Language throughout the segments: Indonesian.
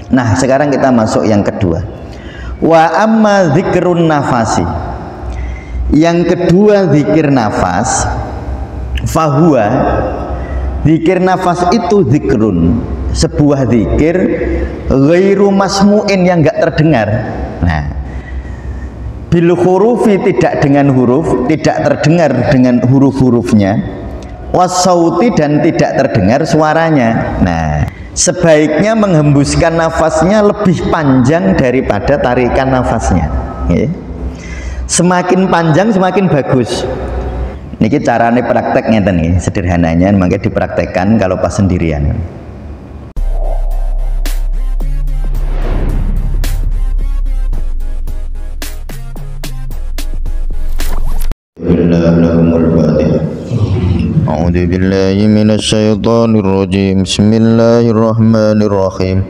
Nah, sekarang kita masuk yang kedua. Wa amma zikrun nafasi. Yang kedua zikir nafas, fahuwa, zikir nafas itu zikrun, sebuah zikir ghairu masmu'in, yang enggak terdengar. Nah, bil hurufi, tidak dengan huruf, tidak terdengar dengan huruf-hurufnya, wasauti, dan tidak terdengar suaranya. Nah, sebaiknya menghembuskan nafasnya lebih panjang daripada tarikan nafasnya. Semakin panjang semakin bagus. Niki carane praktek ngeten nggih, sederhananya mangke dipraktekkan kalau pas sendirian. A'udzu billahi minasyaitonir rajim. Bismillahirrahmanirrahim.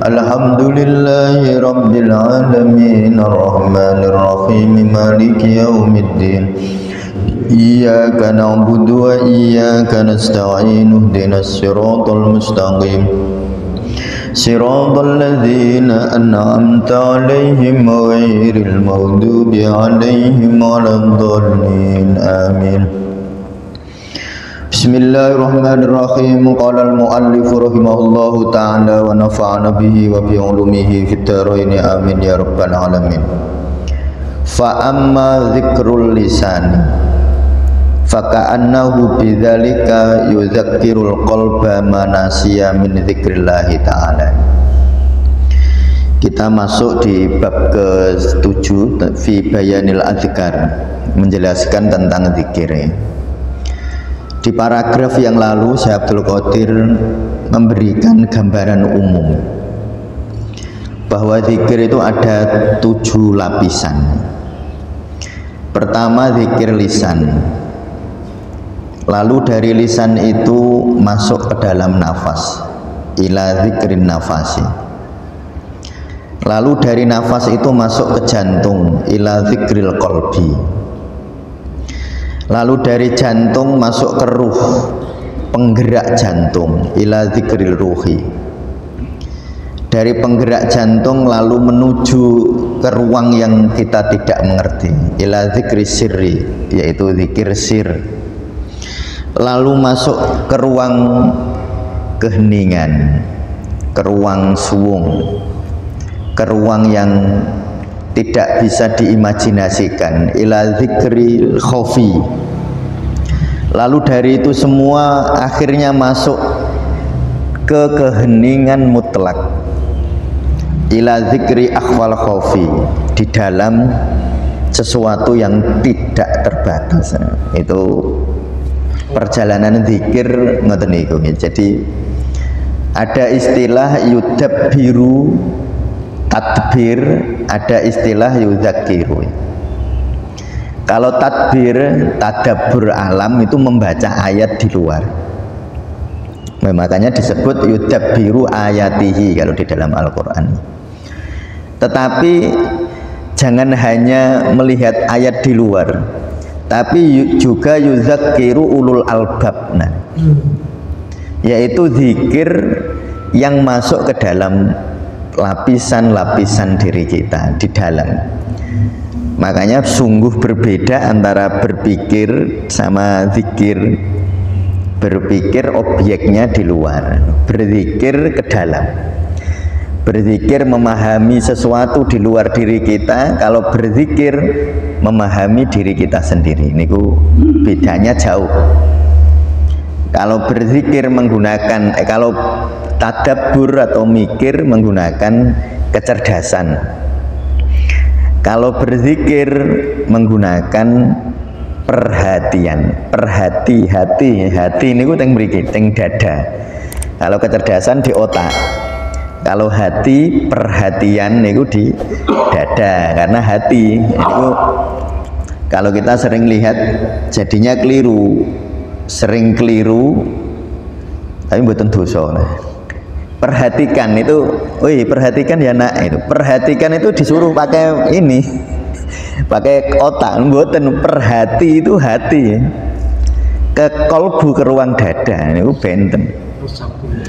Alhamdulillahi rabbil alamin, arrahmanir rahim, maliki yaumiddin. Iyyaka na'budu wa iyyaka nasta'in, ihdinas siratal mustaqim. Siratal ladzina an'amta 'alaihim ghairil maghdubi 'alaihim waladdallin. Amin. Bismillahirrahmanirrahim. Qala al-muallif rahimahullahu ta'ala wa nafa'ana bihi wa bi 'ulumihi fid dharain. Amin ya rabbal alamin. Fa amma dzikrul lisan fa ka'annahu bidzalika yudzakkirul qalba ma nasiya min dzikrillah ta'ala. Kita masuk di bab ke-7 fi bayanil adzkar, menjelaskan tentang zikir. Di paragraf yang lalu Syekh Abdul Qadir memberikan gambaran umum bahwa zikir itu ada 7 lapisan. Pertama zikir lisan, lalu dari lisan itu masuk ke dalam nafas, ila zikrin nafasi. Lalu dari nafas itu masuk ke jantung, ila zikril qalbi. Lalu dari jantung masuk ke ruh, penggerak jantung, ila zikril ruhi. Dari penggerak jantung lalu menuju ke ruang yang kita tidak mengerti, ila zikri sirri, yaitu zikir sir. Lalu masuk ke ruang keheningan, ke ruang suwung, ke ruang yang tidak bisa diimajinasikan, ila zikril khofi. Lalu dari itu semua akhirnya masuk ke keheningan mutlak, ila zikri akhwal khofi, di dalam sesuatu yang tidak terbatas. Itu perjalanan zikir ngoten niku. Jadi ada istilah yudabbiru, tadbir, ada istilah yudzakiru. Kalau tadbir, tadabbur alam, itu membaca ayat di luar. Makanya disebut yudabbiru ayatihi kalau di dalam Al-Quran. Tetapi jangan hanya melihat ayat di luar, tapi juga yudzakiru ulul albab, yaitu zikir yang masuk ke dalam lapisan-lapisan diri kita di dalam. Makanya sungguh berbeda antara berpikir sama zikir. Berpikir objeknya di luar, berzikir ke dalam. Berzikir memahami sesuatu di luar diri kita, kalau berzikir memahami diri kita sendiri. Niku bedanya jauh. Kalau berzikir menggunakan kalau tadabbur atau mikir menggunakan kecerdasan. Kalau berzikir menggunakan perhatian, hati ini ku teng mriki, teng dada. Kalau kecerdasan di otak, kalau hati, perhatian niku di dada. Karena hati itu kalau kita sering lihat jadinya keliru, sering keliru, tapi mboten dosa. Perhatikan itu, perhatikan ya nak, itu perhatikan itu disuruh pakai ini, pakai otak, mboten. Perhati itu hati, ke kolbu, ke ruang dada, itu benten.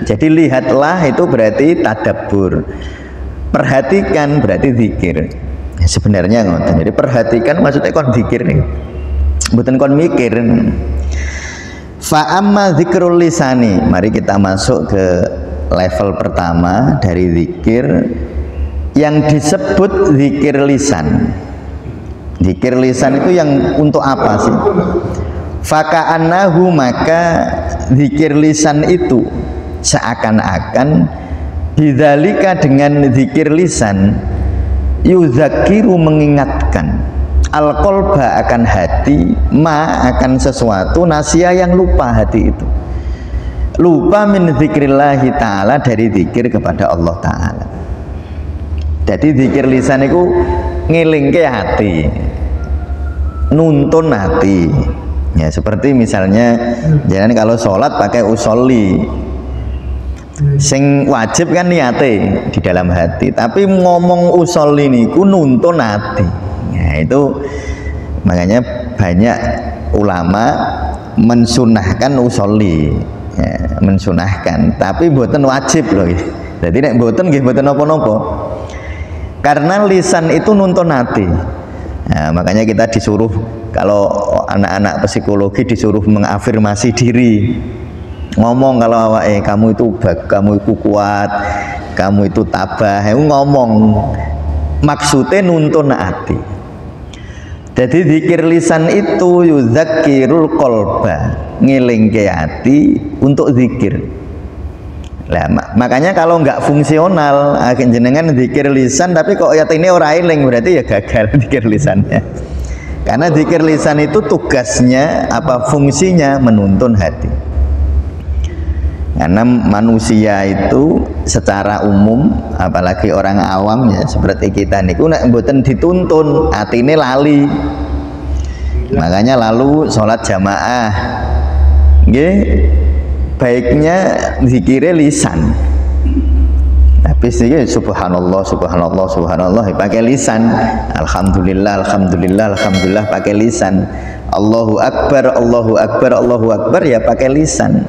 Jadi lihatlah itu berarti tadabbur, perhatikan berarti zikir. Ya, sebenarnya ngoten. Jadi perhatikan maksudnya kon zikir nih, bukan kon mikir. Fa amma zikrul lisani, mari kita masuk ke level pertama dari zikir yang disebut zikir lisan. Zikir lisan itu yang untuk apa sih? Faka'annahu, maka zikir lisan itu seakan-akan bidzalika, dengan zikir lisan, yuzakiru, mengingatkan, al-qalba, akan hati, ma, akan sesuatu, nasia, yang lupa hati itu, lupa min zikrillahi ta'ala, dari zikir kepada Allah ta'ala. Jadi zikir lisan itu ngelingke hati, nuntun hati. Ya, seperti misalnya jangan kalau sholat pakai usolli, sing wajib kan niate di dalam hati, tapi ngomong usolli niku nuntun hati. Ya, itu makanya banyak ulama mensunahkan usolli, ya, mensunahkan, tapi mboten wajib loh. Jadi nek mboten nggih mboten napa-napa, karena lisan itu nuntun hati. Nah, makanya kita disuruh, kalau anak-anak psikologi disuruh mengafirmasi diri, ngomong kalau awake kamu itu kuat, kamu itu tabah, ngomong, maksudnya nuntun hati. Jadi zikir lisan itu yuzakirul qalba, ngelingke hati untuk zikir. Lah, makanya kalau nggak fungsional jenengan zikir lisan tapi kok ya ini ora eling, berarti ya gagal zikir lisannya. Karena zikir lisan itu tugasnya apa, fungsinya menuntun hati. Karena manusia itu secara umum, apalagi orang awam ya seperti kita niku nek mboten dituntun atine lali. Makanya lalu sholat jamaah nggih, baiknya zikire lisan. Habis itu subhanallah subhanallah subhanallah pakai lisan, alhamdulillah alhamdulillah alhamdulillah pakai lisan, Allahu akbar Allahu akbar Allahu akbar ya pakai lisan.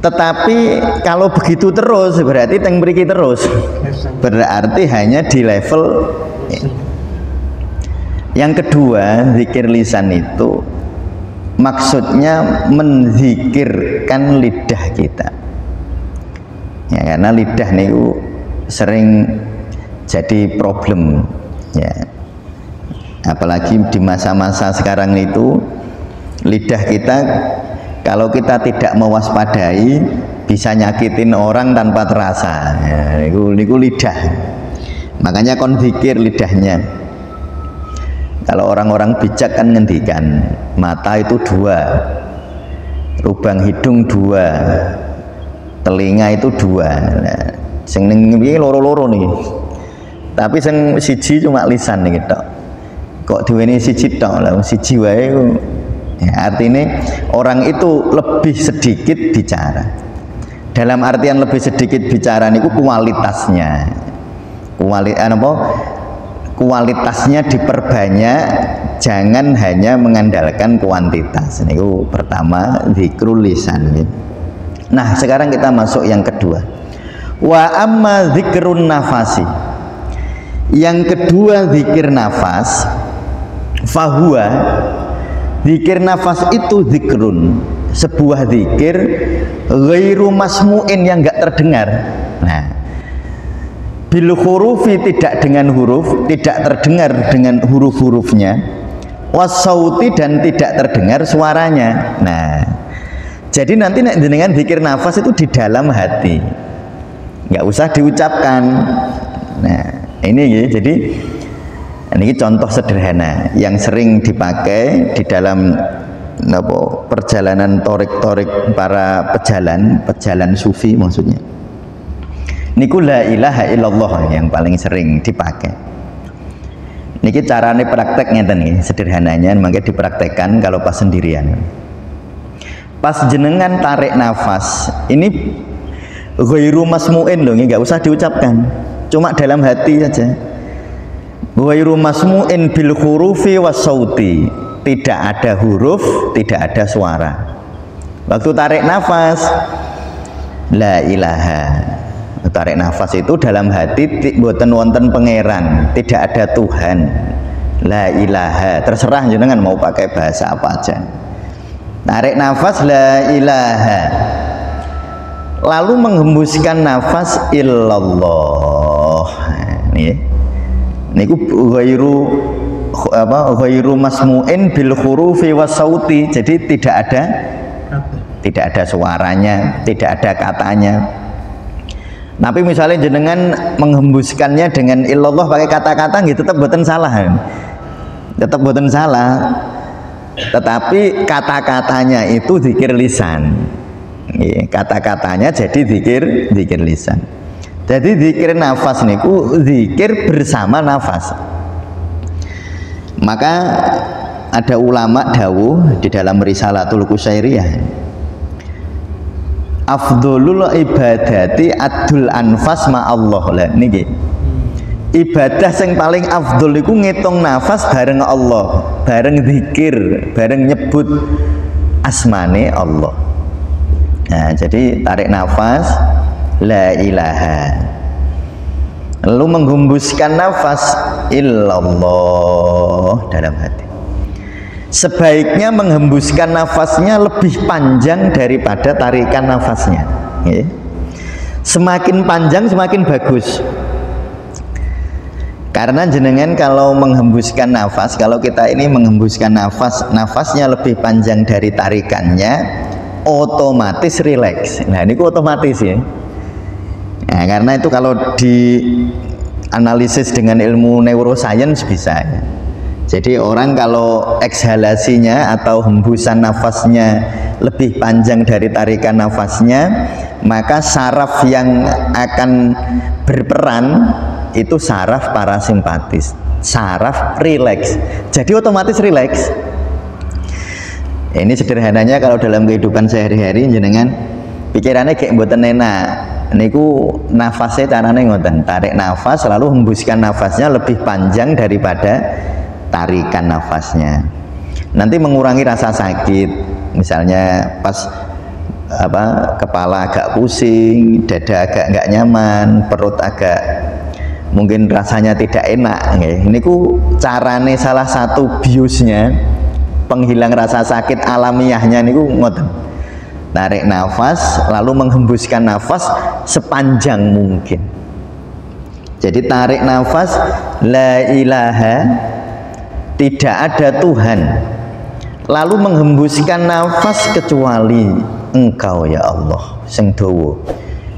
Tetapi kalau begitu terus berarti teng mriki terus, berarti hanya di level. Yang kedua, zikir lisan itu maksudnya menzikirkan lidah kita, ya, karena lidah niku sering jadi problem, ya, apalagi di masa-masa sekarang itu lidah kita kalau kita tidak mewaspadai bisa nyakitin orang tanpa terasa, ya, niku lidah. Makanya kon zikir lidahnya. Kalau orang-orang bijak kan ngendikan mata itu dua, lubang hidung dua, telinga itu dua. Nah, sing ning iki loro-loro nih. Tapi sing siji cuma lisan nih gitu. Kok diweni siji tok lah, siji wae. Ya, artinya orang itu lebih sedikit bicara. Dalam artian lebih sedikit bicara niku kualitasnya. Kualitasnya diperbanyak, jangan hanya mengandalkan kuantitas. Ini pertama, zikrul lisan. Nah, sekarang kita masuk yang kedua. Wa amma zikrun nafasi. Yang kedua zikir nafas, fahuwa, zikir nafas itu zikrun, sebuah zikir ghairu masmu'in, yang enggak terdengar. Nah, bil hurufi, tidak dengan huruf, tidak terdengar dengan huruf-hurufnya, wasauti, dan tidak terdengar suaranya. Nah, jadi nanti dengan zikir nafas itu di dalam hati, nggak usah diucapkan. Nah, ini ya, jadi ini contoh sederhana yang sering dipakai di dalam perjalanan torik-torik para pejalan sufi maksudnya. Niku la ilaha illallah yang paling sering dipakai. Niki carane praktek ngeten nih, sederhananya, makanya dipraktekkan kalau pas sendirian. Pas jenengan tarik nafas, ini ghairu masmu'in loh, nggak usah diucapkan, cuma dalam hati saja. Ghairu masmu'in bil hurufi was sauti, tidak ada huruf, tidak ada suara. Waktu tarik nafas la ilaha. Tarik nafas itu dalam hati mboten wonten pangeran, tidak ada Tuhan. La ilaha, terserah jenengan mau pakai bahasa apa aja. Tarik nafas la ilaha. Lalu menghembuskan nafas illallah. Nih. Niku ghairu masmu'in bil hurufi was sauti. Jadi tidak ada suaranya, tidak ada katanya. Tapi misalnya jenengan menghembuskannya dengan illallah pakai kata-kata gitu tetap boten salah. Tetap boten salah. Tetapi kata-katanya itu zikir lisan. Kata-katanya jadi zikir lisan. Jadi zikir nafas niku zikir bersama nafas. Maka ada ulama dawuh di dalam Risalatul Qusairiyah, afdholul ibadati adul anfas ma'allah. Lah niki ibadah yang paling afdol iku ngitung nafas bareng Allah, bareng zikir, bareng nyebut asmane Allah. Nah, jadi tarik nafas la ilaha, lalu menghembuskan nafas illallah dalam hati. Sebaiknya menghembuskan nafasnya lebih panjang daripada tarikan nafasnya. Semakin panjang semakin bagus. Karena jenengan kalau menghembuskan nafas, kalau kita ini menghembuskan nafasnya lebih panjang dari tarikannya, otomatis rileks. Nah ini otomatis ya. Nah, karena itu kalau dianalisis dengan ilmu neuroscience bisa ya. Jadi orang kalau ekshalasinya atau hembusan nafasnya lebih panjang dari tarikan nafasnya, maka saraf yang akan berperan itu saraf parasimpatis, saraf rileks. Jadi otomatis rileks. Ini sederhananya kalau dalam kehidupan sehari-hari jenengan pikirannya kayak mboten enak. Niku nafasnya carane ngoten, tarik nafas lalu hembuskan nafasnya lebih panjang daripada tarikan nafasnya. Nanti mengurangi rasa sakit. Misalnya pas kepala agak pusing, dada agak nggak nyaman, perut agak mungkin rasanya tidak enak. Ini ku carane salah satu biusnya penghilang rasa sakit alamiahnya niku ngoten. Tarik nafas lalu menghembuskan nafas sepanjang mungkin. Jadi tarik nafas la ilaha, tidak ada Tuhan, lalu menghembuskan nafas kecuali Engkau ya Allah, sing dawa,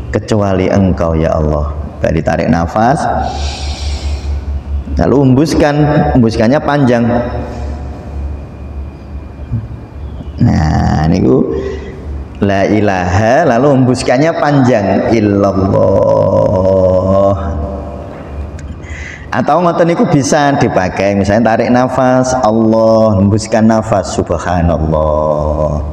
kecuali Engkau ya Allah. Dari tarik nafas lalu hembuskannya panjang. Nah niku la ilaha lalu hembuskannya panjang illallah. Atau ngoten niku bisa dipakai, misalnya tarik nafas Allah, hembuskan nafas subhanallah.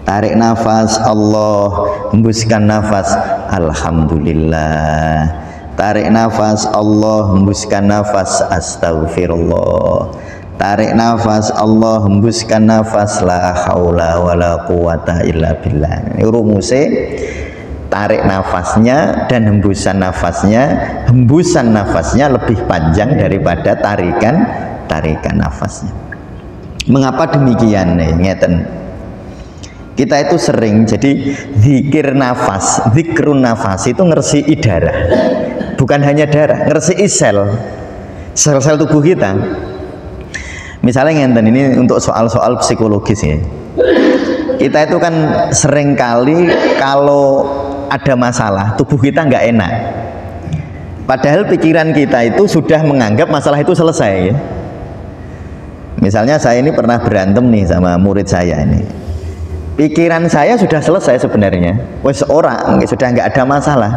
Tarik nafas Allah, hembuskan nafas alhamdulillah. Tarik nafas Allah, hembuskan nafas astaghfirullah. Tarik nafas Allah, hembuskan nafas la haula wala quwata illa billah. Ini rumusnya tarik nafasnya dan hembusan nafasnya lebih panjang daripada tarikan nafasnya. Mengapa demikian nih? Ngeten. Kita itu sering jadi zikir nafas, zikrun nafas itu ngersii darah. Bukan hanya darah, ngersii sel-sel tubuh kita. Misalnya ngeten, ini untuk soal-soal psikologis ya. Kita itu kan sering kali kalau ada masalah, tubuh kita nggak enak. Padahal pikiran kita itu sudah menganggap masalah itu selesai ya. Misalnya saya ini pernah berantem nih sama murid saya ini. Pikiran saya sudah selesai sebenarnya. Wes orang sudah nggak ada masalah.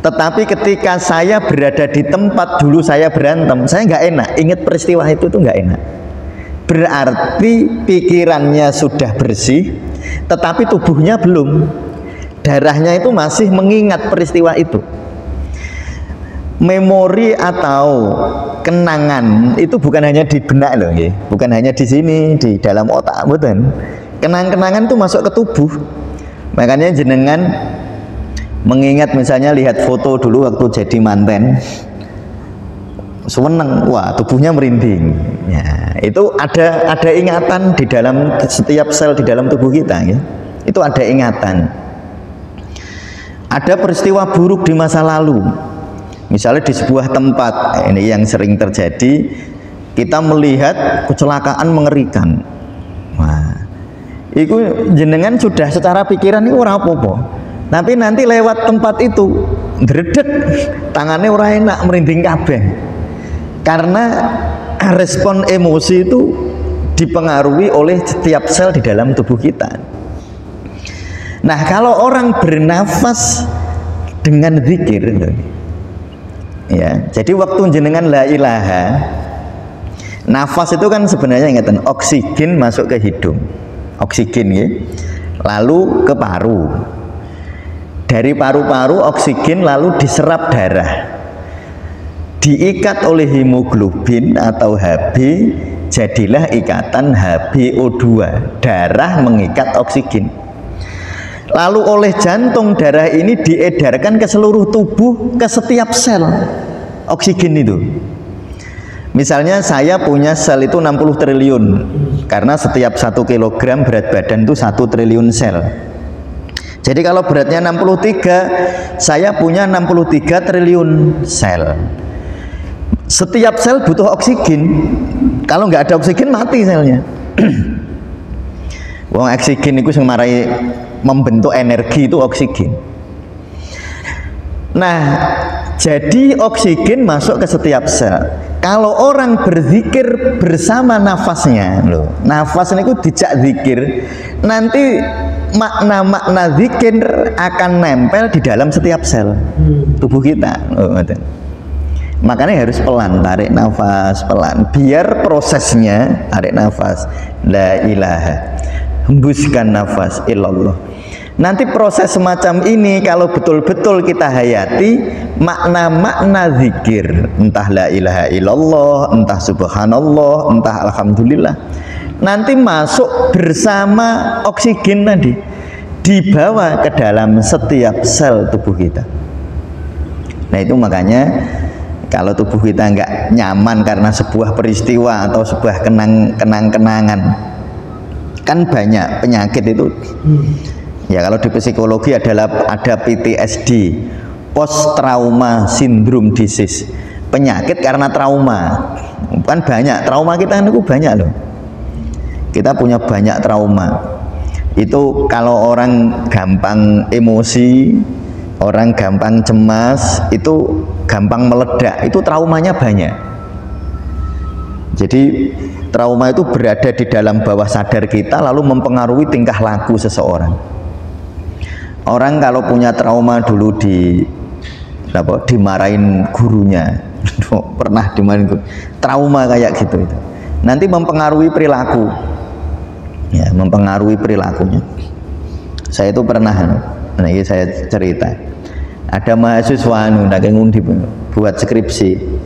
Tetapi ketika saya berada di tempat dulu saya berantem, saya nggak enak. Ingat peristiwa itu tuh nggak enak. Berarti pikirannya sudah bersih, tetapi tubuhnya belum. Darahnya itu masih mengingat peristiwa itu. Memori atau kenangan itu bukan hanya di benak loh, bukan hanya di sini di dalam otak, bukan. Kenang-kenangan itu masuk ke tubuh. Makanya jenengan mengingat misalnya lihat foto dulu waktu jadi manten, seneng, wah tubuhnya merinding. Ya, itu ada ingatan di dalam setiap sel di dalam tubuh kita, ya. Itu ada ingatan. Ada peristiwa buruk di masa lalu, misalnya di sebuah tempat, ini yang sering terjadi, kita melihat kecelakaan mengerikan. Wah, itu jenengan sudah secara pikiran itu ora apa-apa, tapi nanti lewat tempat itu dredeg tangannya ora enak, merinding kabeh, karena respon emosi itu dipengaruhi oleh setiap sel di dalam tubuh kita. Nah, kalau orang bernafas dengan zikir, ya, jadi waktu jenengan la ilaha, nafas itu kan sebenarnya ingatan oksigen masuk ke hidung, oksigen, ya, lalu ke paru, dari paru-paru oksigen lalu diserap darah, diikat oleh hemoglobin atau Hb, jadilah ikatan HbO2, darah mengikat oksigen. Lalu oleh jantung darah ini diedarkan ke seluruh tubuh, ke setiap sel oksigen itu. Misalnya saya punya sel itu 60 triliun, karena setiap 1 kilogram berat badan itu 1 triliun sel. Jadi kalau beratnya 63, saya punya 63 triliun sel. Setiap sel butuh oksigen. Kalau nggak ada oksigen mati selnya. Wong oksigen itu yang marai membentuk energi itu oksigen. Nah, jadi oksigen masuk ke setiap sel. Kalau orang berzikir bersama nafasnya, loh, nafas ini ku dijak zikir, nanti makna-makna zikir akan nempel di dalam setiap sel tubuh kita. Loh, makanya harus pelan, tarik nafas pelan, biar prosesnya tarik nafas, la ilaha, hembuskan nafas, illallah. Nanti proses semacam ini kalau betul-betul kita hayati makna-makna zikir, entah la ilaha illallah, entah subhanallah, entah alhamdulillah, nanti masuk bersama oksigen tadi, dibawa ke dalam setiap sel tubuh kita. Nah, itu makanya kalau tubuh kita nggak nyaman karena sebuah peristiwa atau sebuah kenang-kenangan, kan banyak penyakit itu. Ya, kalau di psikologi ada PTSD, post trauma syndrome disease, penyakit karena trauma. Kan banyak trauma kita itu banyak loh. Kita punya banyak trauma. Itu kalau orang gampang emosi, orang gampang cemas, itu gampang meledak, itu traumanya banyak. Jadi trauma itu berada di dalam bawah sadar kita lalu mempengaruhi tingkah laku seseorang. Orang kalau punya trauma dulu dimarahin gurunya, pernah dimarahin trauma kayak gitu, itu nanti mempengaruhi perilaku, ya, mempengaruhi perilakunya. Saya itu pernah, nah ini saya cerita, ada mahasiswa ngundi buat skripsi.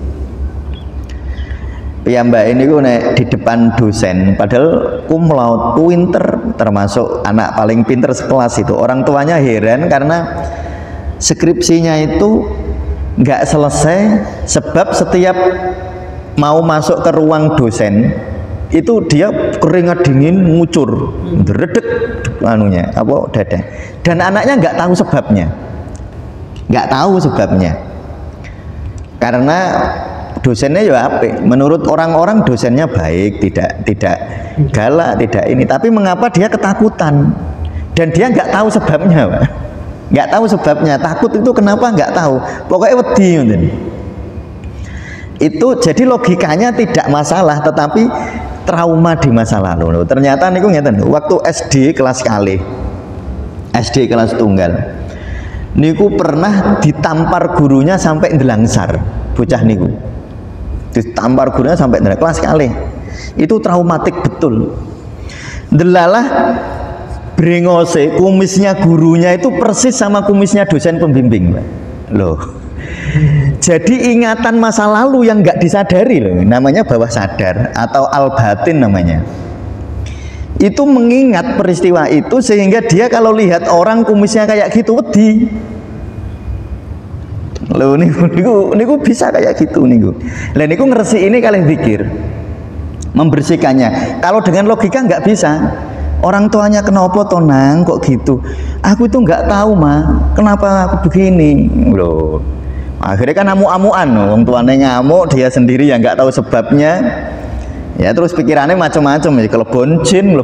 Piyambak ini ku naik di depan dosen, padahal cum laude, pinter, termasuk anak paling pinter sekelas itu. Orang tuanya heran karena skripsinya itu nggak selesai, sebab setiap mau masuk ke ruang dosen itu dia keringat dingin ngucur, redek anunya, apa dada. Dan anaknya nggak tahu sebabnya, karena dosennya ya apik, menurut orang-orang dosennya baik, tidak galak, tidak ini, tapi mengapa dia ketakutan dan dia nggak tahu sebabnya, Pak. Nggak tahu sebabnya, takut itu kenapa nggak tahu, pokoknya wedi. Itu jadi logikanya tidak masalah, tetapi trauma di masa lalu. Ternyata niku ngeten, waktu SD kelas kali, SD kelas tunggal, niku pernah ditampar gurunya sampai ndelangsar, bocah niku ditampar gurunya sampai kelas kali. Itu traumatik betul. Delalah brengose, kumisnya gurunya itu persis sama kumisnya dosen pembimbing, Pak. Loh, jadi ingatan masa lalu yang nggak disadari loh, namanya bawah sadar atau al batin namanya. itu mengingat peristiwa itu sehingga dia kalau lihat orang kumisnya kayak gitu wedi. Lho niku bisa kayak gitu niku. Lah niku ngresi ini kalian zikir. Membersihkannya. Kalau dengan logika nggak bisa. Orang tuanya kenapa toh nang kok gitu? Aku itu nggak tahu mah. Kenapa aku begini? Loh. Akhirnya kan amuk-amukan. Wong tuanya ngamuk, dia sendiri yang nggak tahu sebabnya. Ya terus pikirannya macam-macam ya. Kalau boncin,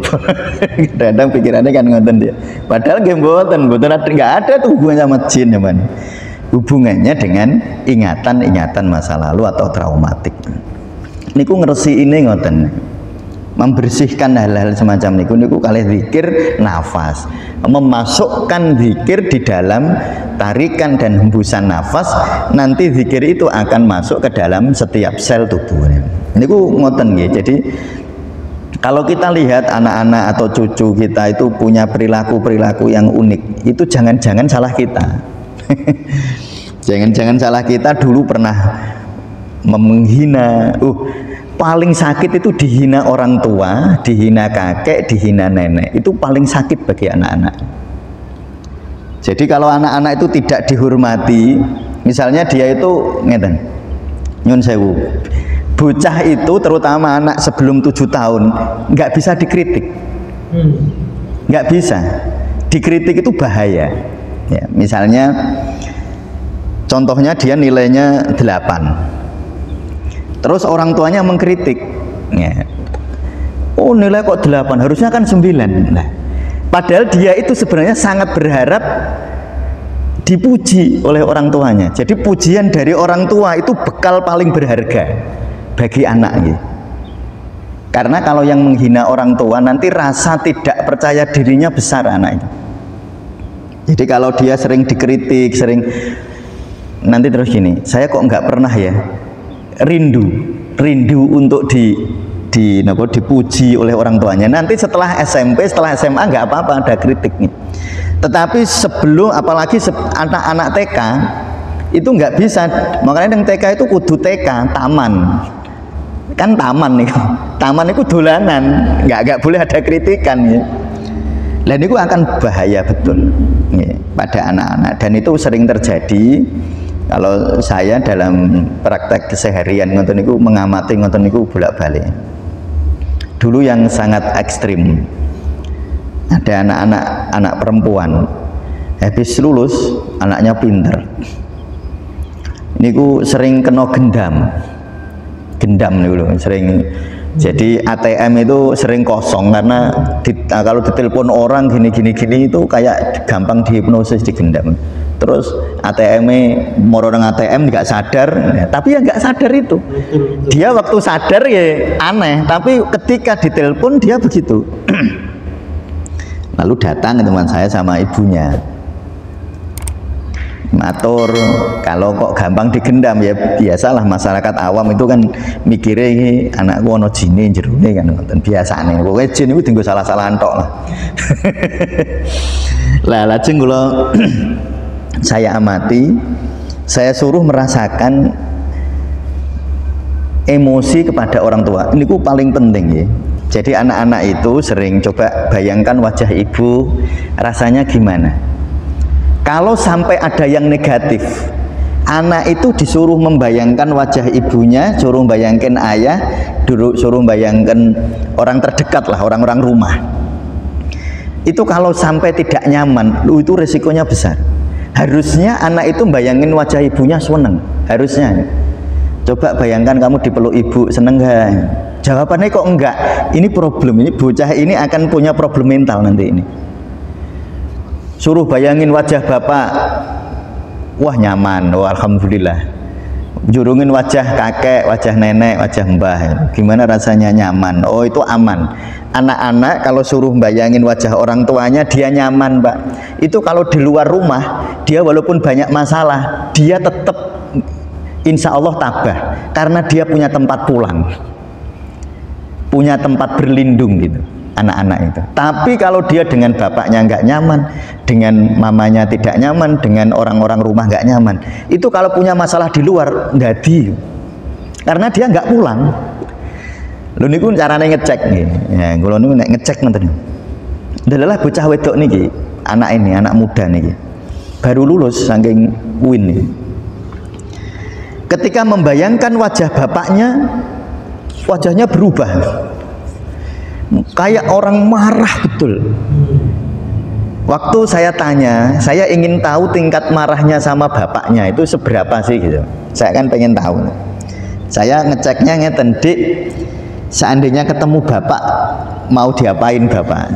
kadang pikirannya kan ngoten dia. Padahal mboten nggak ada tuh hubungannya sama jin ya man. Hubungannya dengan ingatan-ingatan masa lalu atau traumatik. Niku ngeresi ini ngoten. Membersihkan hal-hal semacam niku kalih zikir nafas, memasukkan zikir di dalam tarikan dan hembusan nafas, nanti zikir itu akan masuk ke dalam setiap sel tubuhnya. Niku ngoten nggih. Jadi kalau kita lihat anak-anak atau cucu kita itu punya perilaku-perilaku yang unik, itu jangan-jangan salah kita. Jangan-jangan salah kita dulu pernah menghina. Paling sakit itu dihina orang tua, dihina kakek, dihina nenek. Itu paling sakit bagi anak-anak. Jadi kalau anak-anak itu tidak dihormati, misalnya dia itu ngeten, nyun sewu, bocah itu terutama anak sebelum 7 tahun nggak bisa dikritik, nggak bisa. Dikritik itu bahaya. Ya, misalnya, contohnya dia nilainya 8. Terus orang tuanya mengkritik, ya. Oh nilai kok 8, harusnya kan 9. Nah, padahal dia itu sebenarnya sangat berharap dipuji oleh orang tuanya. Jadi pujian dari orang tua itu bekal paling berharga bagi anak gitu. Karena kalau yang menghina orang tua nanti rasa tidak percaya dirinya besar anak itu. Jadi kalau dia sering dikritik, sering nanti terus gini, saya kok nggak pernah ya rindu untuk dipuji oleh orang tuanya. Nanti setelah SMP, setelah SMA nggak apa-apa ada kritiknya. Tetapi sebelum, apalagi anak-anak TK itu nggak bisa. Makanya yang TK itu kudu TK, taman. Kan taman nih. Taman itu dolanan, nggak boleh ada kritikan ya. Dan itu akan bahaya betul ya, pada anak-anak, dan itu sering terjadi. Kalau saya dalam praktek keseharian ngoten niku mengamati ngoten niku bolak-balik. Dulu yang sangat ekstrim. Ada anak perempuan habis lulus, anaknya pinter. Niku sering kena gendam niku lho, sering. Jadi ATM itu sering kosong karena kalau ditelepon orang gini itu kayak gampang dihipnosis, digendam. Terus ATM-nya moro nang ATM nggak sadar, ya, tapi ya nggak sadar itu. Dia waktu sadar ya aneh, tapi ketika ditelepon dia begitu. Lalu datang teman saya sama ibunya. Matur, kalau kok gampang digendam ya biasalah, masyarakat awam itu kan mikirnya ini anakku ono jine jerone kan, biasa nih. Pokoknya jin itu tinggal salah-salahan tok lah. Lah lajeng kula saya amati, saya suruh merasakan emosi kepada orang tua. Ini ku paling penting ya. Jadi anak-anak itu sering coba bayangkan wajah ibu, rasanya gimana. Kalau sampai ada yang negatif, anak itu disuruh membayangkan wajah ibunya, suruh bayangkan ayah, suruh bayangkan orang terdekat lah, orang-orang rumah. Itu kalau sampai tidak nyaman, itu resikonya besar. Harusnya anak itu bayangin wajah ibunya seneng, harusnya. Coba bayangkan kamu dipeluk ibu, seneng gak? Jawabannya kok enggak. Ini problem, ini bocah ini akan punya problem mental nanti ini. Suruh bayangin wajah bapak, wah nyaman, wah alhamdulillah. Jurungin wajah kakek, wajah nenek, wajah mbah, gimana rasanya, nyaman. Oh itu aman. Anak-anak kalau suruh bayangin wajah orang tuanya, dia nyaman, Pak. Itu kalau di luar rumah, dia walaupun banyak masalah, dia tetap insya Allah tabah, karena dia punya tempat pulang, punya tempat berlindung gitu. Anak-anak itu. Tapi kalau dia dengan bapaknya nggak nyaman, dengan mamanya tidak nyaman, dengan orang-orang rumah nggak nyaman, itu kalau punya masalah di luar nggak di, karena dia nggak pulang. Lho niku carane ngecek nggih. Ya, kula niku nek ngecek ngoten. Delalah bocah wedok niki, anak ini, anak muda niki. Baru lulus saking UIN nih. Ketika membayangkan wajah bapaknya, wajahnya berubah. Kayak orang marah betul. Waktu saya tanya, saya ingin tahu tingkat marahnya sama bapaknya itu seberapa sih gitu. Saya kan pengen tahu. Saya ngeceknya ngeten, Dik, seandainya ketemu bapak mau diapain bapak?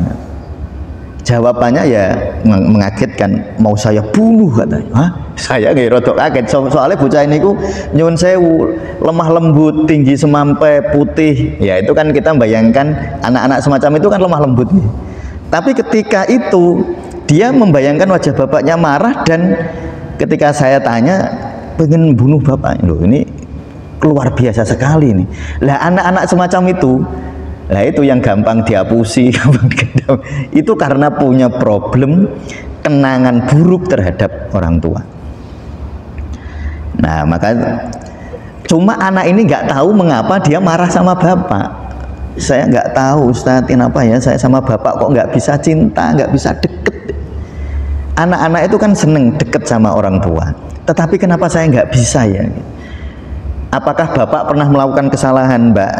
Jawabannya ya mengagetkan, mau saya bunuh katanya. Hah? Saya nggih rada kaget soalnya bocah ini ku nyuwun sewu, lemah lembut, tinggi semampai, putih. Ya itu kan kita bayangkan anak-anak semacam itu kan lemah lembut nih. Tapi ketika itu dia membayangkan wajah bapaknya marah, dan ketika saya tanya pengen bunuh bapak, loh ini luar biasa sekali nih. Lah anak-anak semacam itu, lah itu yang gampang dihapusi, gampang dendam. Itu karena punya problem kenangan buruk terhadap orang tua. Nah maka cuma anak ini nggak tahu mengapa dia marah sama bapak. Saya nggak tahu Ustadz, kenapa ya saya sama bapak kok nggak bisa cinta, nggak bisa deket. Anak-anak itu kan seneng deket sama orang tua, tetapi kenapa saya nggak bisa ya? Apakah bapak pernah melakukan kesalahan, Mbak?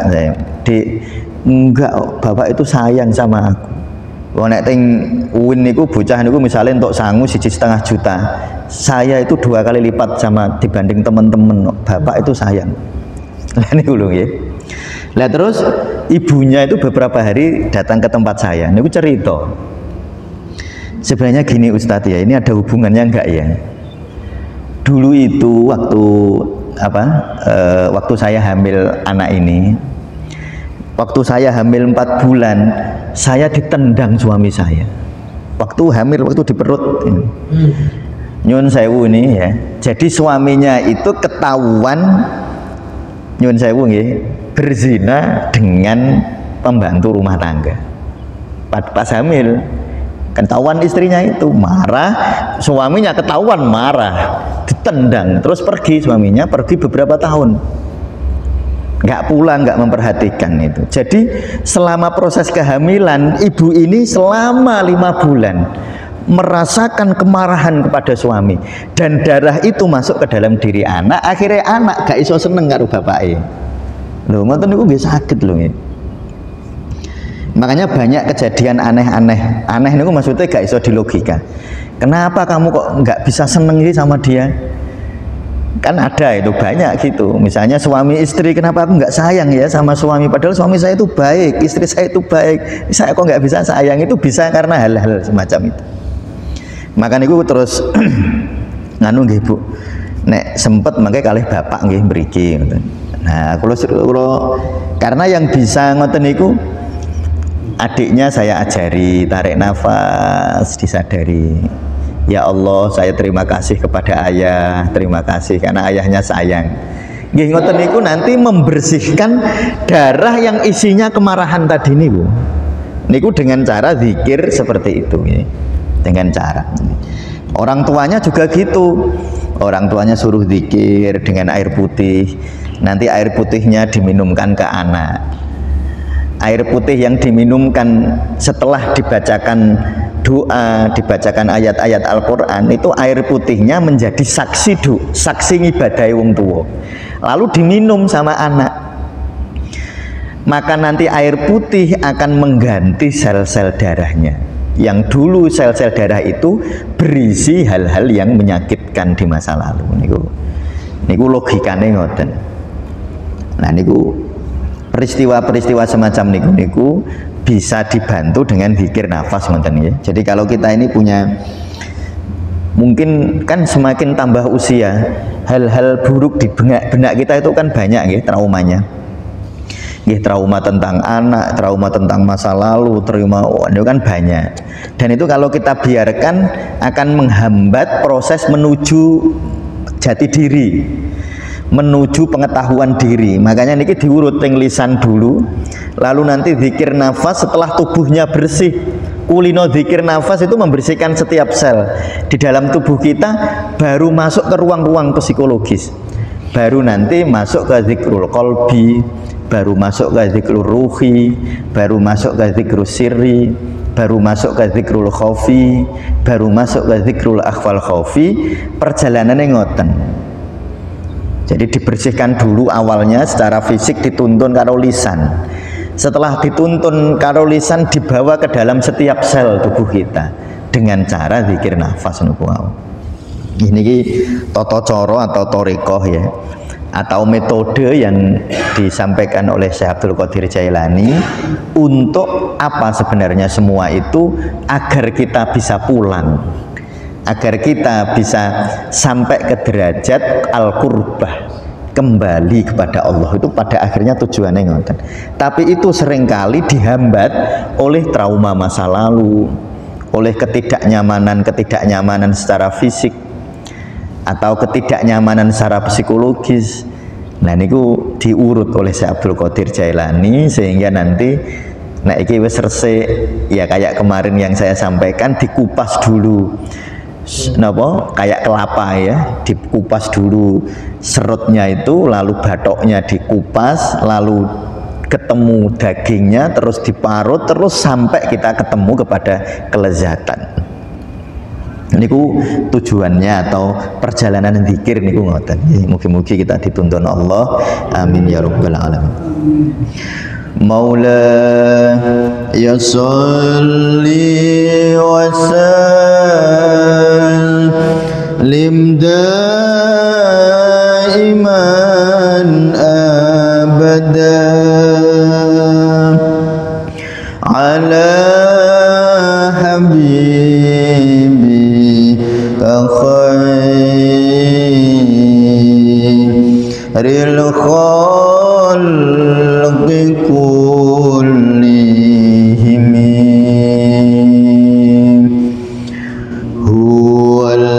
Enggak, bapak itu sayang sama aku. Kalau nek ting UIN niku bocah niku misalnya untuk sangu 1,5 juta, saya itu 2 kali lipat sama dibanding teman-teman. Bapak itu sayang. Lah niku lho nggih. Lah terus ibunya itu beberapa hari datang ke tempat saya. Niku cerita. Sebenarnya gini Ustadz ya, ini ada hubungannya enggak ya? Dulu itu waktu saya hamil anak ini, waktu saya hamil 4 bulan, saya ditendang suami saya. Waktu hamil, waktu di perut ini. Nyun sewu ini ya. Jadi suaminya itu ketahuan, nyun sewu nggih, berzina dengan pembantu rumah tangga. Pas hamil, ketahuan istrinya itu marah, suaminya ketahuan marah, ditendang, terus pergi suaminya, pergi beberapa tahun. Nggak pulang, nggak memperhatikan itu. Jadi selama proses kehamilan, ibu ini selama 5 bulan merasakan kemarahan kepada suami, dan darah itu masuk ke dalam diri anak. Akhirnya anak gak iso seneng karo bapake. Lho ngoten niku nggih sakit lho nggih. Makanya banyak kejadian aneh-aneh. Aneh niku maksudnya gak iso dilogika. Kenapa kamu kok nggak bisa seneng sih sama dia? Kan ada itu banyak gitu. Misalnya suami istri, kenapa aku nggak sayang ya sama suami, padahal suami saya itu baik, istri saya itu baik, saya kok nggak bisa sayang? Itu bisa karena hal-hal semacam itu. Maka niku terus nganu nggih Bu, nek sempet mangke kalih bapak nggih mriki ngoten. Nah kula karena yang bisa ngoten niku adiknya saya ajari tarik nafas, disadari. Ya Allah, saya terima kasih kepada ayah, terima kasih karena ayahnya sayang. Nggih ngoten niku nanti membersihkan darah yang isinya kemarahan tadi niku. Niku dengan cara zikir seperti itu ya. Dengan cara. Orang tuanya juga gitu. Orang tuanya suruh zikir dengan air putih. Nanti air putihnya diminumkan ke anak. Air putih yang diminumkan setelah dibacakan doa, dibacakan ayat-ayat Al-Quran, itu air putihnya menjadi saksi ngibadahi wong tua, lalu diminum sama anak. Maka nanti air putih akan mengganti sel-sel darahnya, yang dulu sel-sel darah itu berisi hal-hal yang menyakitkan di masa lalu. Niku logikane ngoten. Nah niku peristiwa-peristiwa semacam niku bisa dibantu dengan zikir nafas ngoten ya. Jadi kalau kita ini punya, mungkin kan semakin tambah usia, hal-hal buruk di benak kita itu kan banyak ya traumanya. Ya, trauma tentang anak, trauma tentang masa lalu, itu kan banyak. Dan itu kalau kita biarkan akan menghambat proses menuju jati diri, menuju pengetahuan diri. Makanya niki diurut teng lisan dulu, lalu nanti zikir nafas setelah tubuhnya bersih. Kulino zikir nafas itu membersihkan setiap sel di dalam tubuh kita, baru masuk ke ruang-ruang psikologis. baru nanti masuk ke zikrul qalbi, baru masuk ke zikrul ruhi, baru masuk ke zikrul sirri, baru masuk ke zikrul khaufi, baru masuk ke zikrul akhwal khaufi. Perjalanannya ngoten. Jadi dibersihkan dulu awalnya secara fisik, dituntun karo lisan. Setelah dituntun karo lisan, dibawa ke dalam setiap sel tubuh kita dengan cara zikir nafas niku. Ini tata cara atau thariqah ya, atau metode yang disampaikan oleh Syekh Abdul Qadir Jailani. Untuk apa sebenarnya semua itu? Agar kita bisa pulang, agar kita bisa sampai ke derajat al-qurbah, kembali kepada Allah. Itu pada akhirnya tujuannya ngoten. Tapi itu seringkali dihambat oleh trauma masa lalu, oleh ketidaknyamanan secara fisik, atau ketidaknyamanan secara psikologis. Nah niku diurut oleh Syekh Abdul Qadir Jailani, sehingga nanti iki wis resik ya, kayak kemarin yang saya sampaikan, dikupas dulu kayak kelapa ya, dikupas dulu serutnya itu, lalu batoknya dikupas, lalu ketemu dagingnya, terus diparut, terus sampai kita ketemu kepada kelezatan. Niku tujuannya atau perjalanan zikir niku ngoten. Mugi-mugi kita dituntun Allah. Amin ya rabbal alamin. Maula ya sholli wa sallim daiman abada ala habibi khairil khalqi kullihim huwal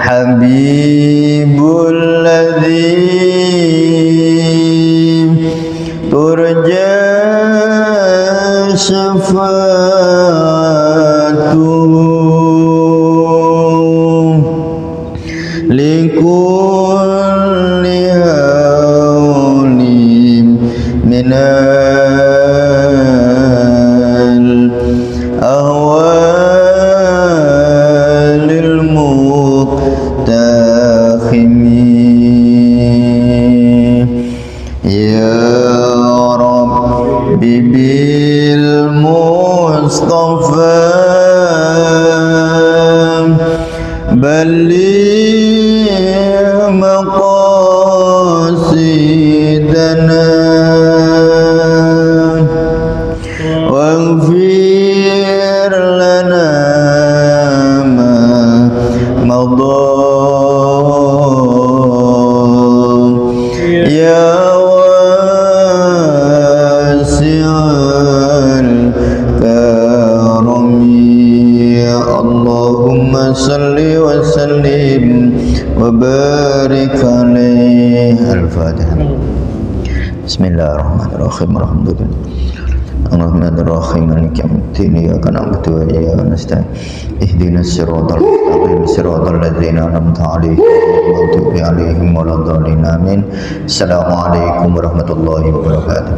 habibul ladzi turja syafa'atuhu likulli hawlim minal ahwalil muqtakhimi ya Rabbi bil Mustafa balli maqasidana waghfir lana ma madha ya wasi'al karami ya Allahumma salli wa sallim wa barik alaihi. Al-Fatihah. Bismillahirrahmanirrahim. Alhamdulillah. Ar-Rahmanir-Rahim. Maliki yaumiddin. Iyyaka na'budu wa iyyaka nasta'in. Ihdinas siratal mustaqim. Siratal ladzina an'amta 'alaihim ghairil maghdubi 'alaihim waladdallin. Amin. Assalamualaikum warahmatullahi wabarakatuh.